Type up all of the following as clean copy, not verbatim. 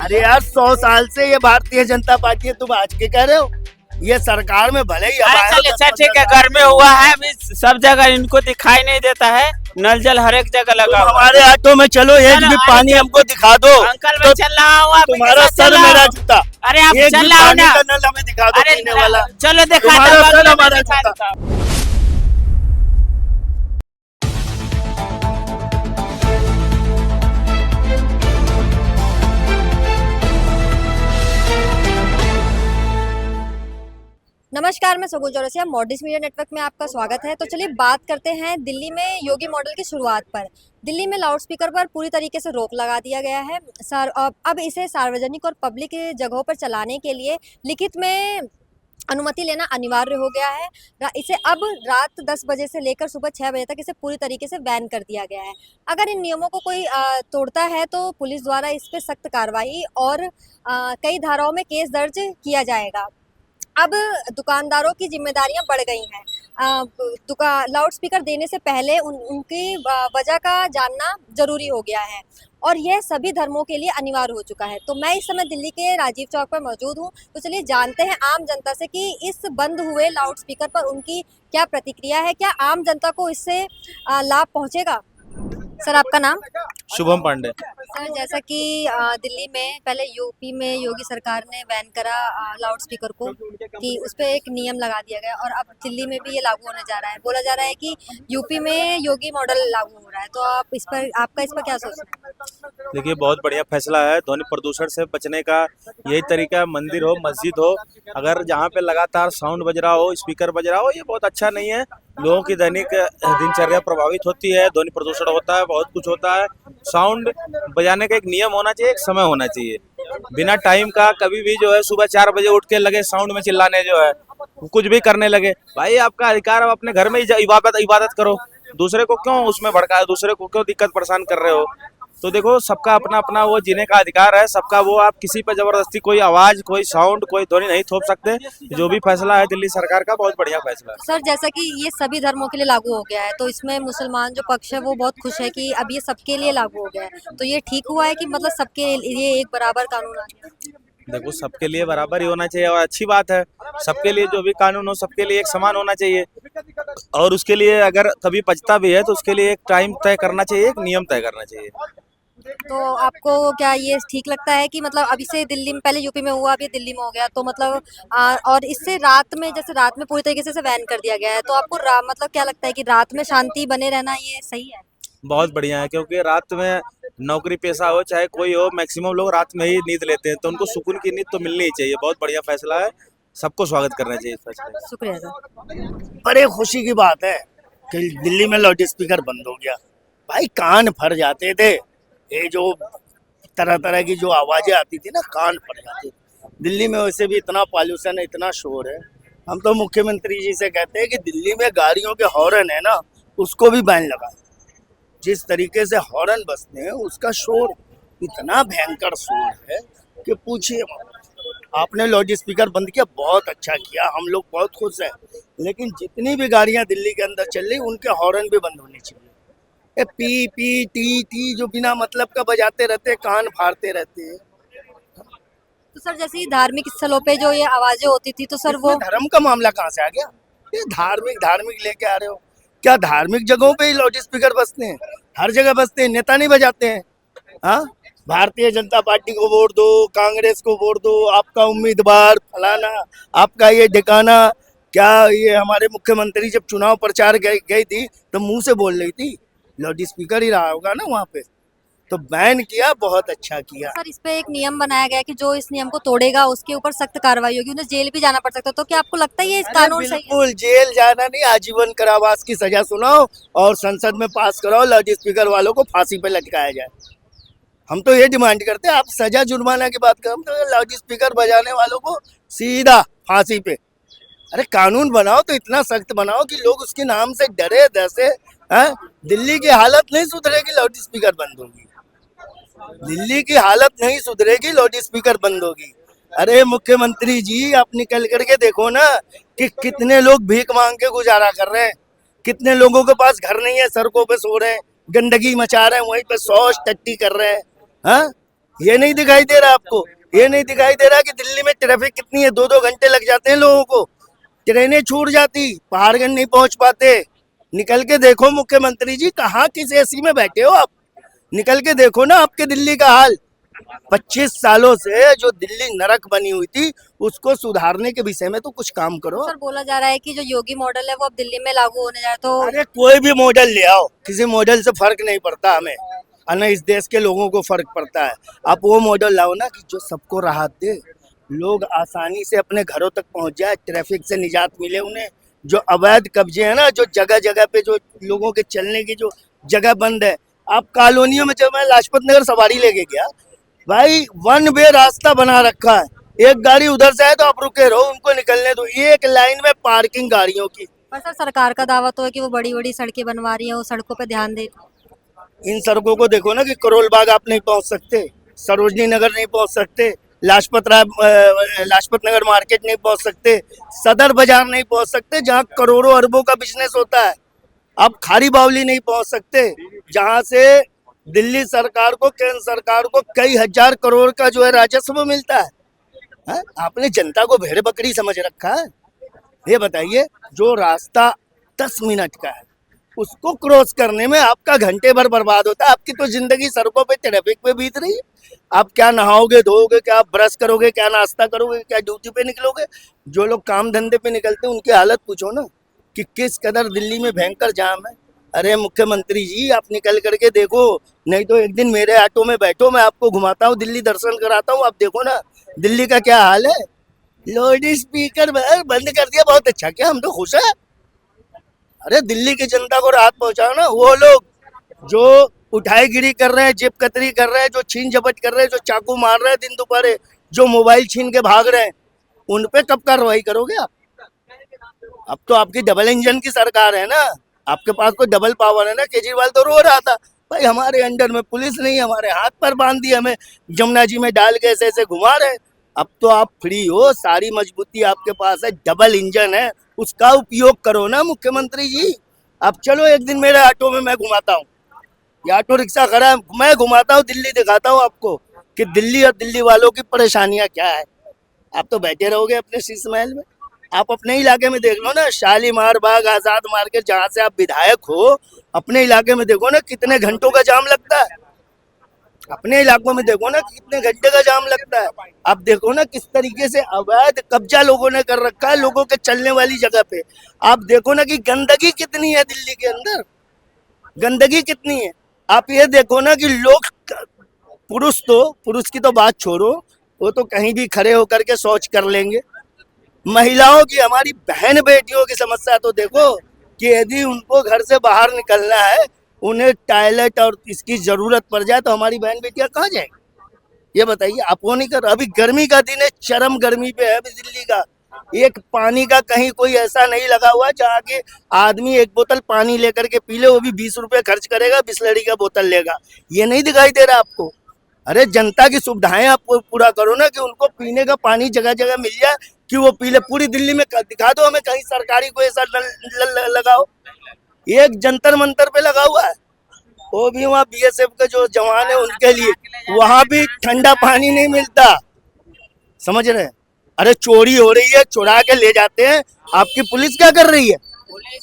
अरे यार 100 साल से ये भारतीय जनता पार्टी है, तुम आज के कह रहे हो? ये सरकार में भले ही अब आए हो चल 10-15 अच्छा ठीक है, साल। घर में हुआ है अभी सब जगह, इनको दिखाई नहीं देता है, नल जल हर एक जगह लगा तुम हुआ है। हमारे ऑटो में चलो, एक चलो, भी अरे पानी चल- हमको दिखा दो। अंकल तो मैं चल रहा हूँ, आप तुम्हारा इनके साथ सर चल रहा मेरा हूँ। जूता। अरे आप एक चल भी रहा हो पानी ना। का नल हमें दिखा दो अरे पीने वाला। चलो दिखा तुम्हारा दो, सर बगल में हमारा दिखा जूता। देता हूँ। नमस्कार, मैं सगुन चौरसिया, मॉडर्निस्ट मीडिया नेटवर्क में आपका स्वागत है। तो चलिए बात करते हैं दिल्ली में योगी मॉडल की शुरुआत पर। दिल्ली में लाउड स्पीकर पर पूरी तरीके से रोक लगा दिया गया है। अब इसे सार्वजनिक और पब्लिक जगहों पर चलाने के लिए लिखित में अनुमति लेना अनिवार्य हो गया है। इसे अब रात 10 बजे से लेकर सुबह 6 बजे तक इसे पूरी तरीके से बैन कर दिया गया है। अगर इन नियमों को कोई तोड़ता है तो पुलिस द्वारा इस पर सख्त कार्रवाई और कई धाराओं में केस दर्ज किया जाएगा। अब दुकानदारों की जिम्मेदारियां बढ़ गई हैं। लाउड स्पीकर देने से पहले उनकी वजह का जानना जरूरी हो गया है और यह सभी धर्मों के लिए अनिवार्य हो चुका है। तो मैं इस समय दिल्ली के राजीव चौक पर मौजूद हूँ। तो चलिए जानते हैं आम जनता से कि इस बंद हुए लाउड स्पीकर पर उनकी क्या प्रतिक्रिया है, क्या आम जनता को इससे लाभ पहुंचेगा। सर, आपका नाम? शुभम पांडे। सर, जैसा कि दिल्ली में पहले यूपी में योगी सरकार ने बैन करा लाउड स्पीकर को, कि उस पर एक नियम लगा दिया गया और अब दिल्ली में भी ये लागू होने जा रहा है। बोला जा रहा है कि यूपी में योगी मॉडल लागू हो रहा है, तो आपका इस पर क्या सोचना है? देखिए, बहुत बढ़िया फैसला है। ध्वनि प्रदूषण से बचने का यही तरीका है। मंदिर हो, मस्जिद हो, अगर जहाँ पे लगातार साउंड बज रहा हो, स्पीकर बज रहा हो, ये बहुत अच्छा नहीं है। लोगों की दैनिक दिनचर्या प्रभावित होती है, ध्वनि प्रदूषण होता है, बहुत कुछ होता है। साउंड बजाने का एक नियम होना चाहिए, एक समय होना चाहिए। बिना टाइम का कभी भी जो है सुबह 4 बजे उठ के लगे साउंड में चिल्लाने, जो है कुछ भी करने लगे। भाई, आपका अधिकार, आप अपने घर में ही इबादत करो। दूसरे को क्यों उसमें भड़का, दूसरे को क्यों दिक्कत परेशान कर रहे हो? तो देखो, सबका अपना अपना वो जीने का अधिकार है सबका। वो आप किसी पर जबरदस्ती कोई आवाज, कोई साउंड, कोई ध्वनि नहीं थोप सकते। जो भी फैसला है दिल्ली सरकार का, बहुत बढ़िया फैसला है। सर, जैसा कि ये सभी धर्मों के लिए लागू हो गया है, तो इसमें मुसलमान जो पक्ष है वो बहुत खुश है कि अब ये सबके लिए लागू हो गया है। तो ये ठीक हुआ है कि मतलब सबके लिए एक बराबर कानून आ गया? देखो, सबके लिए बराबर ही होना चाहिए और अच्छी बात है। सबके लिए जो भी कानून हो, सबके लिए एक समान होना चाहिए। और उसके लिए अगर कभी बचता भी है तो उसके लिए एक टाइम तय करना चाहिए, एक नियम तय करना चाहिए। तो आपको क्या ये ठीक लगता है कि मतलब अभी से दिल्ली में, पहले यूपी में हुआ, अभी दिल्ली में हो गया, तो मतलब और इससे रात में, जैसे रात में पूरी तरीके से बैन कर दिया गया है, तो आपको मतलब क्या लगता है कि रात में शांति बने रहना ये सही है? बहुत बढ़िया है, क्योंकि रात में नौकरी पेशा हो चाहे कोई हो, मैक्सिमम लोग रात में ही नींद लेते हैं, तो उनको सुकून की नींद तो मिलनी ही चाहिए। बहुत बढ़िया फैसला है, सबको स्वागत करना चाहिए इस फैसले का। शुक्रिया सर। बड़े खुशी की बात है कि दिल्ली में लाउड स्पीकर बंद हो गया। भाई, कान फट जाते थे। ये जो तरह तरह की जो आवाजें आती थी ना, कान फट जाते थे। दिल्ली में वैसे भी इतना पॉल्यूशन है, इतना शोर है। हम तो मुख्यमंत्री जी से कहते हैं कि दिल्ली में गाड़ियों के हॉर्न है ना, उसको भी बैन लगा। जिस तरीके से हॉर्न बजते हैं, उसका शोर इतना भयंकर शोर है कि पूछिए मत। आपने लाउड स्पीकर बंद किया, बहुत अच्छा किया, हम लोग बहुत खुश हैं। लेकिन जितनी भी गाड़ियां दिल्ली के अंदर चल रही, उनके हॉर्न भी बंद होने चाहिए। ये पी पी टी टी जो बिना मतलब का बजाते रहते हैं, कान फाड़ते रहते हैं। तो सर, जैसे ही धार्मिक स्थलों पे जो ये आवाजें होती थी, तो सर वो इसमें धर्म का मामला कहाँ से आ गया? ये धार्मिक धार्मिक लेके आ रहे हो क्या? धार्मिक जगहों पे ही लाउड स्पीकर बजते हैं, हर जगह बजते हैं, नेता नहीं बजाते हैं? हाँ, भारतीय जनता पार्टी को वोट दो, कांग्रेस को वोट दो, आपका उम्मीदवार फलाना, आपका ये ठिकाना। क्या ये हमारे मुख्यमंत्री जब चुनाव प्रचार गई थी तो मुंह से बोल रही थी? लाउड स्पीकर ही रहा होगा ना वहाँ पे। तो बैन किया, बहुत अच्छा किया। सर, इस पे एक नियम बनाया गया है कि जो इस नियम को तोड़ेगा उसके ऊपर सख्त कार्रवाई होगी, उन्हें जेल भी जाना पड़ सकता है। तो क्या आपको लगता है ये इस अरे कानून सही है? बिल्कुल, जेल जाना नहीं, आजीवन कारावास की सजा सुनाओ और संसद में पास कराओ, लाउड स्पीकर वालों को फांसी पे लटकाया जाए। हम तो ये डिमांड करते हैं। आप सजा जुर्माना की बात करो, हम तो लाउड स्पीकर बजाने वालों को सीधा फांसी पे। अरे कानून बनाओ तो इतना सख्त बनाओ कि लोग उसके नाम से डरे दहसे। हैं? दिल्ली की हालत नहीं सुधरेगी, लाउड स्पीकर बंद होगी। दिल्ली की हालत नहीं सुधरेगी, लाउड स्पीकर बंद होगी। अरे मुख्यमंत्री जी, आप निकल करके देखो ना कि कितने लोग भीख मांग के गुजारा कर रहे हैं, कितने लोगों के पास घर नहीं है, सड़कों पे सो रहे हैं, गंदगी मचा रहे हैं, वहीं पे शौच टट्टी कर रहे हैं। हाँ, ये नहीं दिखाई दे रहा आपको? ये नहीं दिखाई दे रहा कि दिल्ली में ट्रैफिक कितनी है? 2-2 घंटे लग जाते हैं लोगों को, ट्रेनें छूट जाती, पहाड़गंज नहीं पहुंच पाते। निकल के देखो मुख्यमंत्री जी, कहाँ किस एसी में बैठे हो आप? निकल के देखो ना आपके दिल्ली का हाल। 25 सालों से जो दिल्ली नरक बनी हुई थी, उसको सुधारने के विषय में तो कुछ काम करो। सर बोला जा रहा है कि जो योगी मॉडल है वो अब दिल्ली में लागू होने जा रहा है, तो अरे कोई भी मॉडल ले आओ, किसी मॉडल से फर्क नहीं पड़ता हमें, और न इस देश के लोगों को फर्क पड़ता है। आप वो मॉडल लाओ ना कि जो सबको राहत दे, लोग आसानी से अपने घरों तक पहुंच जाए, ट्रैफिक से निजात मिले उन्हें। जो अवैध कब्जे हैं ना, जो जगह जगह पे जो लोगों के चलने की जो जगह बंद है, आप कॉलोनियों में, जब मैं लाजपत नगर सवारी लेके गया, भाई वन वे रास्ता बना रखा है, एक गाड़ी उधर से आए तो आप रुके रहो, उनको निकलने दो, एक लाइन में पार्किंग गाड़ियों की। पर सर सरकार का दावा तो है कि वो बड़ी बड़ी सड़कें बनवा रही है, वो सड़कों पे ध्यान दे। इन सड़कों को देखो ना कि करोल बाग आप नहीं पहुंच सकते, सरोजनी नगर नहीं पहुंच सकते, लाजपत नगर मार्केट नहीं पहुंच सकते, सदर बाजार नहीं पहुंच सकते, जहां करोड़ों अरबों का बिजनेस होता है। आप खारी बावली नहीं पहुंच सकते, जहां से दिल्ली सरकार को, केंद्र सरकार को कई हजार करोड़ का जो है राजस्व मिलता है। आपने जनता को भेड़ बकरी समझ रखा है? ये बताइए, जो रास्ता 10 मिनट का है, उसको क्रॉस करने में आपका घंटे भर बर्बाद होता है। आपकी तो जिंदगी सड़कों पे, ट्रैफिक पे बीत रही है। आप क्या नहाओगे, धोओगे, क्या आप ब्रश करोगे, क्या नाश्ता करोगे, क्या ड्यूटी पे निकलोगे? जो लोग काम धंधे पे निकलते हैं, उनकी हालत पूछो ना कि किस कदर दिल्ली में भयंकर जाम है। अरे मुख्यमंत्री जी, आप निकल करके देखो, नहीं तो एक दिन मेरे ऑटो में बैठो, मैं आपको घुमाता हूँ, दिल्ली दर्शन कराता हूँ। आप देखो ना दिल्ली का क्या हाल है। लाउड स्पीकर बंद कर दिया, बहुत अच्छा, क्या हम तो खुश है? अरे दिल्ली की जनता को राहत पहुंचाओ ना। वो लोग जो उठाईगिरी कर रहे हैं, जेब कतरी कर रहे हैं, जो छीन झपट कर रहे हैं, जो चाकू मार रहे हैं दिन दोपहर, जो मोबाइल छीन के भाग रहे हैं, उन पे कब कार्रवाई करोगे आप? अब तो आपकी डबल इंजन की सरकार है ना, आपके पास तो डबल पावर है ना। केजरीवाल तो रो रहा था, भाई हमारे अंडर में पुलिस नहीं, हमारे हाथ पर बांध दिया, हमें जमुना जी में डाल के ऐसे ऐसे घुमा रहे। अब तो आप फ्री हो, सारी मजबूती आपके पास है, डबल इंजन है, उसका उपयोग करो ना मुख्यमंत्री जी। अब चलो एक दिन मेरे ऑटो में मैं घुमाता हूँ, ये ऑटो रिक्शा खड़ा है, मैं घुमाता हूँ, दिल्ली दिखाता हूँ आपको कि दिल्ली और दिल्ली वालों की परेशानियां क्या है। आप तो बैठे रहोगे अपने शीश महल में। आप अपने इलाके में देख लो ना, शालीमार बाग, आजाद मार्केट, जहाँ से आप विधायक हो, अपने इलाके में देखो ना कितने घंटों का जाम लगता है। अपने इलाकों में देखो ना कितने घंटे का जाम लगता है। आप देखो ना किस तरीके से अवैध कब्जा लोगों ने कर रखा है लोगों के चलने वाली जगह पे। आप देखो ना कि गंदगी कितनी है दिल्ली के अंदर, गंदगी कितनी है। आप ये देखो ना कि लोग, पुरुष की तो बात छोड़ो, वो तो कहीं भी खड़े होकर के शौच कर लेंगे। महिलाओं की, हमारी बहन बेटियों की समस्या तो देखो कि यदि उनको घर से बाहर निकलना है, उन्हें टॉयलेट और इसकी जरूरत पड़ जाए, तो हमारी बहन बेटियां कहाँ जाएंगी? ये बताइए। आप वो नहीं कर, अभी गर्मी का दिन है, चरम गर्मी पे है अभी दिल्ली का। एक पानी का कहीं कोई ऐसा नहीं लगा हुआ जहाँ के आदमी एक बोतल पानी लेकर के पी ले, वो भी 20 रुपए खर्च करेगा, बिस्लरी का बोतल लेगा। ये नहीं दिखाई दे रहा आपको? अरे जनता की सुविधाएं आप पूरा करो ना, कि उनको पीने का पानी जगह जगह मिल जाए, कि वो पी ले। पूरी दिल्ली में दिखा दो हमें कहीं सरकारी कोई ऐसा लगाओ। एक जंतर मंतर पे लगा हुआ है, वो भी वहाँ बीएसएफ के जो जवान है उनके लिए, वहां भी ठंडा पानी नहीं मिलता। समझ रहे हैं? अरे चोरी हो रही है, चुरा के ले जाते हैं, आपकी पुलिस क्या कर रही है?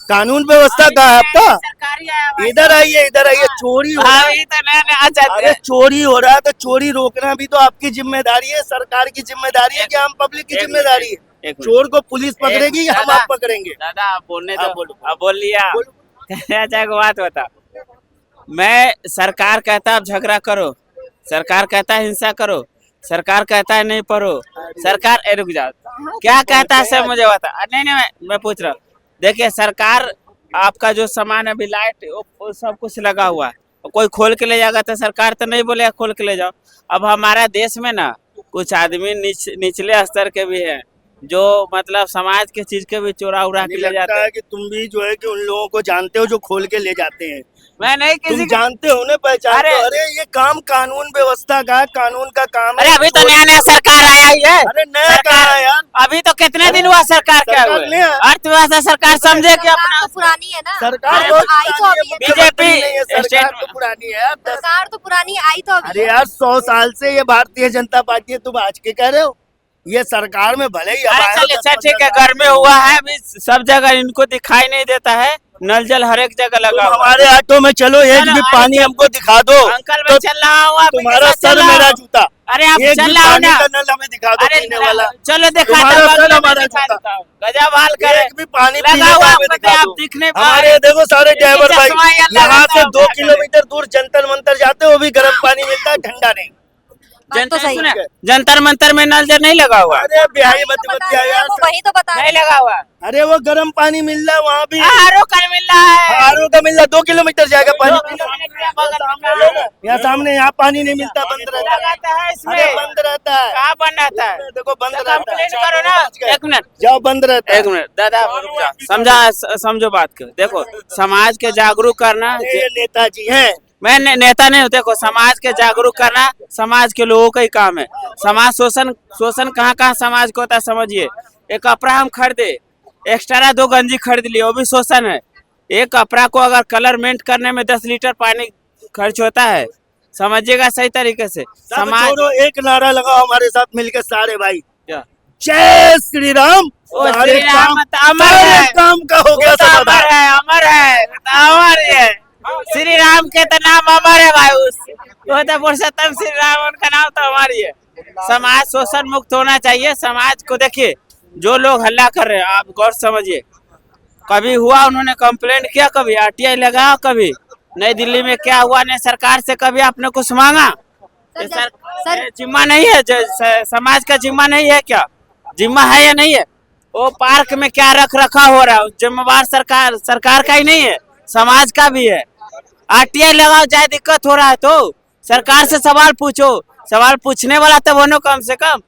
कानून व्यवस्था कहाँ है आपका? इधर आइए, इधर आइए। चोरी हो रहा है, अरे चोरी हो रहा है तो चोरी रोकना भी तो आपकी जिम्मेदारी है, सरकार की जिम्मेदारी है कि हम पब्लिक की जिम्मेदारी है। चोर को पुलिस पकड़ेगी या हम आप पकड़ेंगे? दादा आप बोलने दो, बोलो। आप बोल लिया। अच्छा एक बात बता, मैं सरकार कहता है आप झगड़ा करो, सरकार कहता है हिंसा करो, सरकार कहता है नहीं पढ़ो, सरकार रुक जाओ, क्या कहता है सब मुझे बता। नहीं नहीं मैं पूछ रहा हूँ, देखिए सरकार आपका जो सामान अभी लाइट वो सब कुछ लगा हुआ है, कोई खोल के ले जाएगा तो सरकार तो नहीं बोलेगा खोल के ले जाओ। अब हमारा देश में ना कुछ आदमी निचले स्तर के भी हैं, जो मतलब समाज के चीज के भी चोरा उड़ा के ले जाते हैं। कि तुम भी जो है कि उन लोगों को जानते हो जो खोल के ले जाते हैं। मैं नहीं किसी तुम जानते हो ना, पहचानते हो। अरे ये काम कानून व्यवस्था का, कानून का काम है। अरे अभी तो नया नया सरकार आया ही है, है अरे नया कहाँ है यार? अभी तो कितने दिन हुआ सरकार क्या सरकार हुआ? नया। अर्थव्यवस्था सरकार समझे कि अपना सरकार तो पुरानी है ना, सरकार आई बहुत आई तो पुरानी अभी है, है। मुख्यमंत्री बीजेपी नहीं है, सरकार स्टेट तो पुरानी है यार। सरकार तो पुरानी आई तो अभी अरे है। यार 100 साल से ये भारतीय जनता पार्टी है, तुम आज के कह रहे हो? ये सरकार में भले ही अब अरे आए हो चलिए 10-15 सर ठीक है, साल। घर में हुआ है अभी सब जगह इनको दिखाई नहीं देता है, नल जल हर एक जगह तुम लगा हुआ है। हमारे ऑटो में चलो, एक चलो, भी अरे पानी चल- हमको दिखा दो अंकल तो मैं चल रहा हूँ, आप तुम्हारा इनके साथ सर चल रहा मेरा हूँ। जूता। अरे आप एक चल भी रहा हो पानी ना, का नल हमें दिखा दो अरे पीने वाला। चलो दिखाता तुम्हारा हूँ, सर अगले में हमारा दिखा जूता। देता हूँ। गजब हाल करे, एक भी पानी लगा पीने हुआ का हमें आपको दिखा आप दो। दिखने हमारे देखो सारे इनके ड्राइवर भाई चश्मा यहाँ यहाँ लगाता से हूँ, 2 क्या करें? किलोमीटर दूर जंतर मंतर जाते हो, वो भी गर्म पानी मिलता है, ठंडा नहीं। बात तो सही है। है। जंतर मंतर में नल जल नहीं लगा हुआ, अरे बिहारी वही तो मत बता बतिया रहे हैं, यार। वो वही तो बता रहे नहीं हैं। लगा हुआ। अरे वो गर्म पानी मिल रहा है वहाँ भी, आरो कर मिल रहा है, आरओ का मिल रहा है, 2 किलोमीटर जाएगा पानी पीने। बगल में यहाँ सामने यहाँ पानी नहीं मिलता, बंद रहता है। लगाता है अरे इसमें, बंद रहता है, कहाँ बंद रहता है? देखो बंद तो रहता है। कंप्लेंट करो ना, एक मिनट जाओ, बंद रहता है। एक मिनट दादा रुक जाओ, समझो बात को। देखो समाज के जागरूक करना, अरे ये नेताजी हैं। मैं नेता नहीं हूँ। देखो समाज के जागरूक करना समाज के लोगों का ही काम है। समाज शोषण शोषण कहाँ कहाँ समाज को होता है समझिए। एक कपड़ा हम खरीदे, एक्स्ट्रा 2 गंजी खरीद लिए, वो भी शोषण है। एक कपड़ा को अगर कलर मेंट करने में 10 लीटर पानी खर्च होता है, समझिएगा सही तरीके से। सब समाज छोड़ो, एक नारा लगाओ हमारे साथ मिलकर सारे भाई, क्या? जय श्री राम। ओ सारे श्री राम काम- तो अमर सारे है, काम का हो गया वो तो समाधान। अमर है, अमर है, वो तो अमर है। श्री राम के तो नाम अमर है भाई, वो तो पुरुषोत्तम श्री राम, उनका नाम तो अमर ही है। समाज शोषण मुक्त होना चाहिए। समाज को देखिए, जो लोग हल्ला कर रहे हैं आप गौर समझिए, कभी हुआ उन्होंने कंप्लेंट किया, कभी आरटीआई लगाया, कभी नई दिल्ली में क्या हुआ ने सरकार से कभी आपने कुछ मांगा? ये सर जिम्मा नहीं है, समाज का जिम्मा नहीं है क्या? जिम्मा है या नहीं है? वो पार्क में क्या रख रखा हो रहा है, जिम्मेवार सरकार का ही नहीं है, समाज का भी है। आरटीआई लगाओ, चाहे दिक्कत हो रहा है तो सरकार से सवाल पूछो, सवाल पूछने वाला तो बनो कम से कम।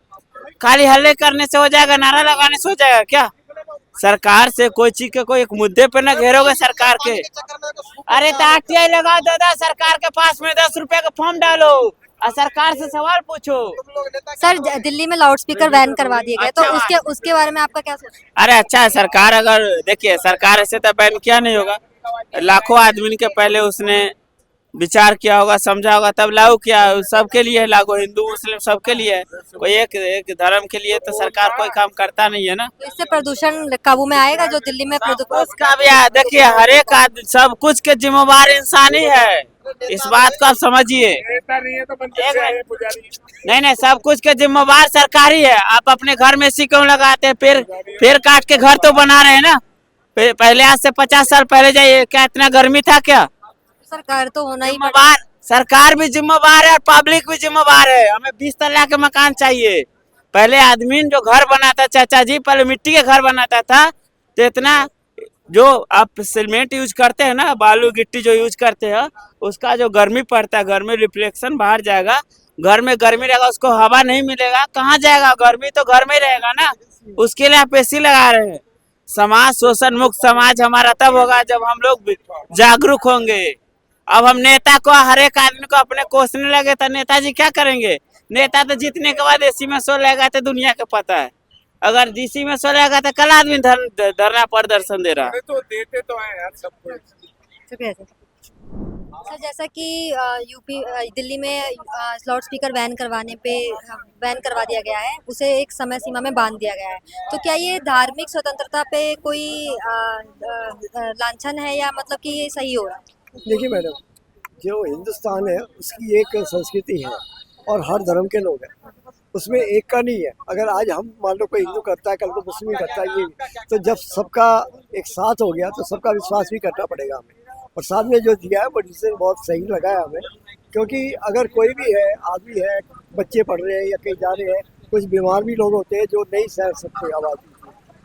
खाली हल्ले करने से हो जाएगा, नारा लगाने से हो जाएगा क्या? सरकार से कोई चीज के कोई एक मुद्दे पे न घेरोगे सरकार के। अरे तो आरटीआई लगाओ दादा, सरकार के पास में 10 रुपए का फॉर्म डालो और सरकार से सवाल पूछो। सर दिल्ली में लाउड स्पीकर बैन करवा दिए गए, तो अच्छा उसके उसके बारे में आपका क्या सोच है? अरे अच्छा है, सरकार अगर देखिए, सरकार ऐसे तो बैन किया नहीं होगा, लाखों आदमी के पहले उसने विचार किया होगा, समझा होगा, तब लागू किया। सबके लिए है लागू, हिंदू मुस्लिम सबके लिए है, कोई एक धर्म के लिए तो सरकार कोई काम करता नहीं है ना। तो इससे प्रदूषण काबू में आएगा, जो दिल्ली में प्रदूषण। उसका भी देखिए, हर एक आदमी सब कुछ के जिम्मेवार इंसान ही है, इस बात को आप समझिए। नहीं, सब कुछ के जिम्मेवार सरकार ही है। आप अपने घर में एसी क्यों लगाते हैं? पेड़ काट के घर तो बना रहे हैं ना। पहले आज से 50 साल पहले जाइए, क्या इतना गर्मी था क्या? सरकार तो होना ही जिम्मेवार सरकार भी जिम्मेवार है और पब्लिक भी जिम्मेवार है। हमें 20 तल्ला के मकान चाहिए। पहले आदमी जो घर बनाता, चाचा जी पहले मिट्टी के घर बनाता था, तो इतना जो आप सीमेंट यूज करते हैं ना, बालू गिट्टी जो यूज करते हैं, उसका जो गर्मी पड़ता है, गर्मी रिफ्लेक्शन बाहर जाएगा, घर में गर्मी रहेगा, उसको हवा नहीं मिलेगा, कहाँ जाएगा? गर्मी तो घर में ही रहेगा ना। उसके लिए आप एसी लगा रहे हैं। समाज शोषण मुक्त समाज हमारा तब होगा जब हम लोग जागरूक होंगे। अब हम नेता को, हर एक आदमी को अपने कोसने लगे तो नेताजी क्या करेंगे? नेता तो जीतने के बाद एसी में सो लेगा तो दुनिया को पता है। अगर डीसी में सो लेगा तो कल आदमी धरना प्रदर्शन दे रहा। तो देते तो हैं यार सब कुछ। शुक्रिया सर। जैसा कि यूपी दिल्ली में लाउड स्पीकर बैन करवा दिया गया है, उसे एक समय सीमा में बांध दिया गया है, तो क्या ये धार्मिक स्वतंत्रता पे कोई लांछन है, या मतलब कि ये सही हो रहा है? देखिए मैडम, जो हिंदुस्तान है उसकी एक संस्कृति है और हर धर्म के लोग हैं, उसमें एक का नहीं है। अगर आज हम मान लो कोई हिंदू करता है, कल को मुस्लिम करता है, ये तो जब सबका एक साथ हो गया तो सबका विश्वास भी करना पड़ेगा हमें। और साथ में जो दिया है वो डिसीजन बहुत सही लगा है हमें, क्योंकि अगर कोई भी है, आदमी है, बच्चे पढ़ रहे हैं या कहीं जा रहे हैं, कुछ बीमार भी लोग होते हैं जो नहीं सह सकते आवाज़,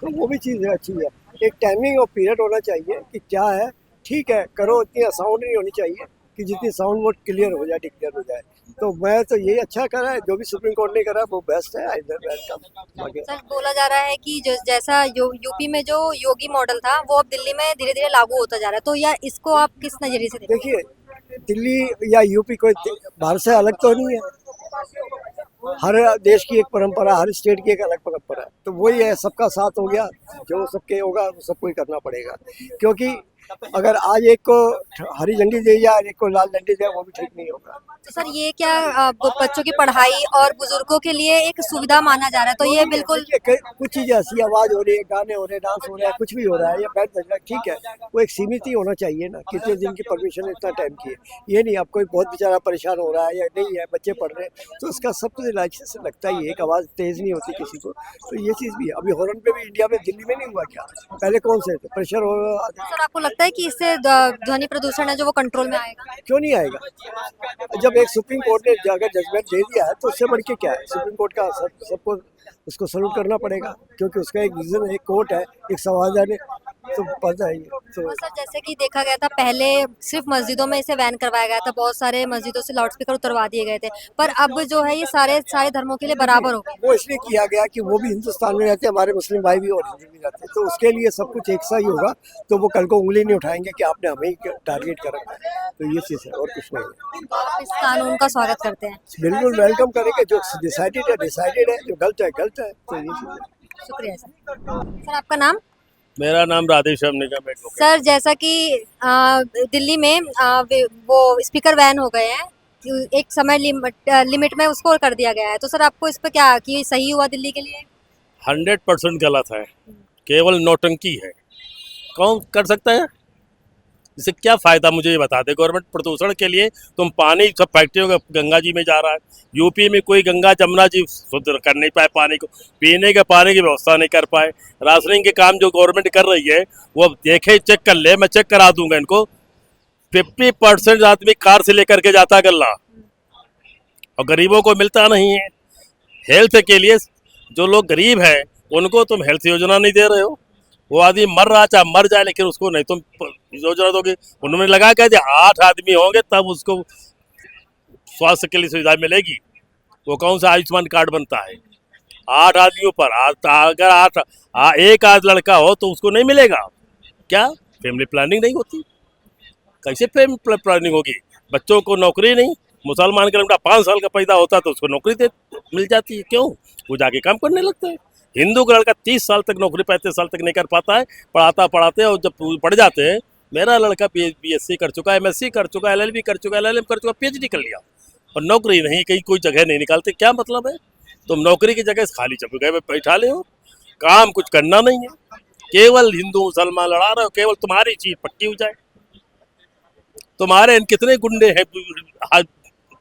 तो वो भी चीज़ अच्छी है। एक टाइमिंग और पीरियड होना चाहिए कि क्या है, ठीक है करो, इतनी साउंड नहीं होनी चाहिए कि जितनी साउंड वो क्लियर हो जाए, डिक्लेयर हो जाए। तो मैं तो यही अच्छा करा है, जो भी सुप्रीम कोर्ट ने करा वो बेस्ट है। सर बोला जा रहा है कि जैसा यूपी में जो योगी मॉडल था, वो अब दिल्ली में धीरे धीरे लागू होता जा रहा है, तो या इसको आप किस नजरिए से देखते हैं? देखिए, दिल्ली या यूपी कोई भारत से अलग तो नहीं है, हर देश की एक परंपरा, हर स्टेट की एक अलग परंपरा है। तो वही है, सबका साथ हो गया, जो सबके होगा वो सबको ही करना पड़ेगा। क्योंकि अगर आज एक को हरी झंडी दी जाए, एक को लाल झंडी दे, वो भी ठीक नहीं होगा। तो सर ये क्या बच्चों की पढ़ाई और बुजुर्गों के लिए एक सुविधा माना जा रहा है, तो ये बिल्कुल देखिए, कुछ चीजें ऐसी आवाज हो रही है, गाने हो रहे हैं, डांस हो रहा है, कुछ भी हो रहा है या बैठ बज रहा है, ठीक है, वो एक सीमित ही होना चाहिए ना। कितने दिन की परमिशन, इतना टाइम की है, ये नहीं आप कोई बहुत बेचारा परेशान हो रहा है या नहीं है, बच्चे पढ़ रहे हैं, तो उसका सब कुछ इलाके से लगता ही है, एक आवाज तेज नहीं होती किसी को। तो ये चीज भी है। अभी हॉर्न पे भी इंडिया में, दिल्ली में नहीं हुआ क्या? पहले कौन से थे? प्रेशर हो रहा था। सर आपको लगता है कि इससे ध्वनि प्रदूषण है जो वो कंट्रोल में आएगा? क्यों नहीं आएगा? जब एक सुप्रीम कोर्ट ने अगर जजमेंट दे दिया है तो उससे बढ़ के क्या है? सुप्रीम कोर्ट का सबको उसको सल्यूट करना पड़ेगा, क्योंकि उसका एक विजन है, एक कोर्ट है, एक संवाद है, तो पता ही है। तो और सर जैसे कि देखा गया था पहले सिर्फ मस्जिदों में इसे बैन करवाया गया था, बहुत सारे मस्जिदों से लाउडस्पीकर उतरवा दिए गए थे, पर अब जो है ये सारे सारे धर्मों के लिए बराबर हो गए। वो इसलिए किया गया कि वो भी हिंदुस्तान में रहते हैं, हमारे मुस्लिम भाई भी और हिंदू भी रहते हैं, तो उसके लिए सब कुछ एक सा ही होगा। तो वो कल को उंगली नहीं उठाएंगे कि आपने हमें ही टारगेट कर रखा है। तो ये चीज़ है और कुछ नहीं है। आप इस कानून का स्वागत करते हैं? बिल्कुल वेलकम करेंगे। जो डिसाइडेड है, जो गलत है गलत है। तो ये चीज़ है। शुक्रिया सर। सर आपका नाम? मेरा नाम राधेश्याम निगम है। सर जैसा कि दिल्ली में वो स्पीकर बैन हो गए हैं, एक समय लिमिट में उसको कर दिया गया है, तो सर आपको इस पर क्या कि सही हुआ दिल्ली के लिए? 100% गलत है, केवल नौटंकी है। कौन कर सकता है? इससे क्या फायदा मुझे ये बता दे। गवर्नमेंट प्रदूषण के लिए तुम पानी सब फैक्ट्रियों का गंगा जी में जा रहा है। यूपी में कोई गंगा जमुना जी शुद्ध कर नहीं पाए, पानी को पीने के पानी की व्यवस्था नहीं कर पाए। राशनिंग के काम जो गवर्नमेंट कर रही है वो देखे, चेक कर ले, मैं चेक करा दूंगा इनको। 50% आदमी कार से लेकर के जाता गल्ला और गरीबों को मिलता नहीं है। हेल्थ के लिए जो लोग गरीब हैं उनको तुम हेल्थ योजना नहीं दे रहे हो। वो आदमी मर रहा चाहे मर जाए, लेकिन उसको नहीं तुम योजना दोगे। उन्होंने लगा क्या 8 आदमी होंगे तब उसको स्वास्थ्य के लिए सुविधा मिलेगी। वो कौन सा आयुष्मान कार्ड बनता है? 8 आदमियों पर अगर एक आध लड़का हो तो उसको नहीं मिलेगा क्या? फैमिली प्लानिंग नहीं होती। कैसे फैमिली प्लानिंग होगी? बच्चों को नौकरी नहीं। मुसलमान का लड़का 5 साल का पैदा होता है तो उसको नौकरी मिल जाती है। क्यों? वो जाके काम करने लगता है। हिंदू का लड़का 30 साल तक नौकरी 35 साल तक नहीं कर पाता है, पढ़ाते और जब पढ़ जाते हैं। मेरा लड़का BSc कर चुका है, MSc कर चुका है, LLB कर चुका है, LLM कर चुका है, PhD कर लिया और नौकरी नहीं, कहीं कोई जगह नहीं निकालते। क्या मतलब है? तुम नौकरी की जगह खाली जगह में बैठा ले हो, काम कुछ करना नहीं है, केवल हिंदू मुसलमान लड़ा रहे हो, केवल तुम्हारी चीज पट्टी हो जाए। तुम्हारे कितने गुंडे हैं?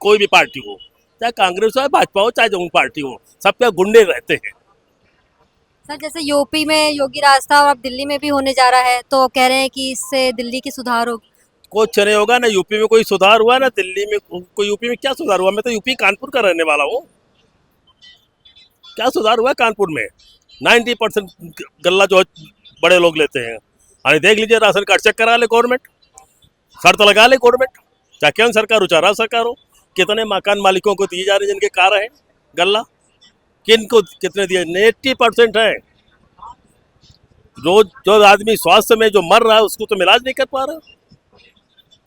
कोई भी पार्टी हो, चाहे कांग्रेस हो, भाजपा हो, चाहे जो पार्टी हो, सबके गुंडे रहते हैं। सर जैसे यूपी में योगी राज था और अब दिल्ली में भी होने जा रहा है, तो कह रहे हैं कि इससे दिल्ली की सुधार होगी। कुछ नहीं होगा ना। यूपी में कोई सुधार हुआ ना दिल्ली में कोई। यूपी में क्या सुधार हुआ? मैं तो यूपी कानपुर का रहने वाला हूँ। क्या सुधार हुआ कानपुर में? 90% गल्ला जो बड़े लोग लेते हैं। अरे देख लीजिए, राशन कार्ड चेक करा ले गवर्नमेंट, शर्त लगा ले गवर्नमेंट, चाहे कौन सरकार हो चाहे राज्य सरकार हो। कितने मकान मालिकों को दिए जा रहे हैं जिनके कार है गल्ला? किनको कितने दिए? 80% है। रोज जो आदमी स्वास्थ्य में जो मर रहा है उसको तो इलाज नहीं कर पा रहा।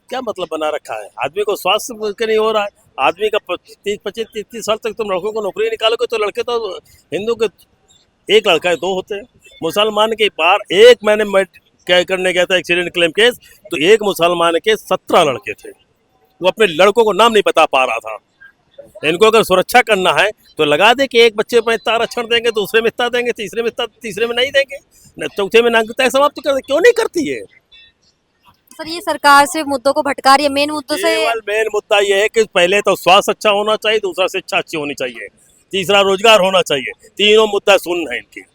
क्या मतलब बना रखा है? आदमी को स्वास्थ्य के नहीं हो रहा है। आदमी का 25-30 साल तक तुम लड़कों को नौकरी निकालोगे तो लड़के तो हिंदू के एक लड़का है 2 होते हैं। मुसलमान के बार एक मैंने क्या करने गया था एक्सीडेंट क्लेम केस, तो एक मुसलमान के 17 लड़के थे। वो अपने लड़कों को नाम नहीं बता पा रहा था। इनको अगर सुरक्षा करना है तो लगा दे कि एक बच्चे में इतना आरक्षण देंगे, दूसरे में इतना देंगे, तीसरे में इतना, तीसरे में नहीं देंगे, चौथे में नागरिकता समाप्त कर दे। क्यों नहीं करती है? सर ये सरकार सिर्फ मुद्दों को भटका रही है, मेन मुद्दों से। केवल मेन मुद्दा ये है कि पहले तो स्वास्थ्य अच्छा होना चाहिए, दूसरा शिक्षा अच्छी होनी चाहिए, तीसरा रोजगार होना चाहिए। तीनों मुद्दा सुन है इनके।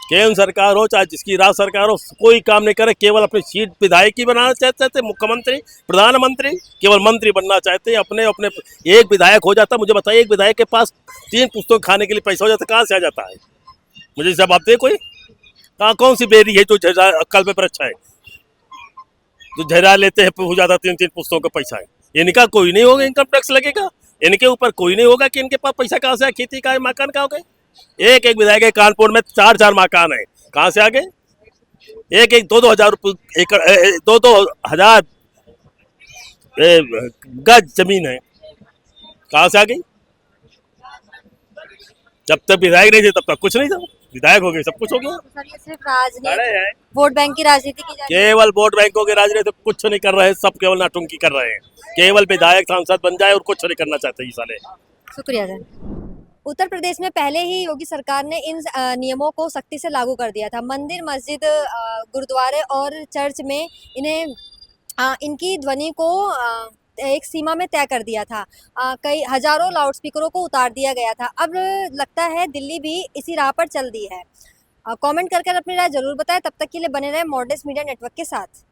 केंद्र सरकार हो चाहे जिसकी राज्य सरकार हो, कोई काम नहीं करे, केवल अपनी सीट विधायक ही बनाना चाहते थे। मुख्यमंत्री, प्रधानमंत्री केवल मंत्री बनना चाहते हैं। अपने अपने एक विधायक हो जाता, मुझे बताइए, एक विधायक के पास 3 पुस्तक खाने के लिए पैसा हो जाता, कहाँ से आ जाता है? मुझे जवाब दे कोई। कहाँ कौन सी बेरी है जो अक्कल पे अच्छा है, जो झरा लेते हैं हो जाता 3-3 पुस्तकों का पैसा है? इनका कोई नहीं होगा, इनकम टैक्स लगेगा इनके ऊपर, कोई नहीं होगा कि इनके पास पैसा कहाँ से? खेती का है, मकान का हो गए। एक विधायक के कानपुर में 4-4 मकान है, कहाँ से आ गए? एक 2-2 हजार एकड़, 2-2 हजार गज जमीन है, कहाँ से आ गई? जब तक विधायक नहीं थे तब तक कुछ नहीं था, विधायक हो गए सब कुछ हो गया। तो सर ये सिर्फ राजनीति, अरे है, वोट बैंक की राजनीति की जा रही है। केवल वोट बैंकों के राजनीति कुछ नहीं कर रहे हैं, सब केवल नाटुंकी कर रहे हैं। केवल विधायक सांसद बन जाए और कुछ नहीं करना चाहते ये साले। शुक्रिया सर। उत्तर प्रदेश में पहले ही योगी सरकार ने इन नियमों को सख्ती से लागू कर दिया था। मंदिर, मस्जिद, गुरुद्वारे और चर्च में इन्हें इनकी ध्वनि को एक सीमा में तय कर दिया था। कई हजारों लाउडस्पीकरों को उतार दिया गया था। अब लगता है दिल्ली भी इसी राह पर चल दी है। कमेंट कर अपनी राय जरूर बताएं। तब तक के लिए बने रहे मॉडर्न मीडिया नेटवर्क के साथ।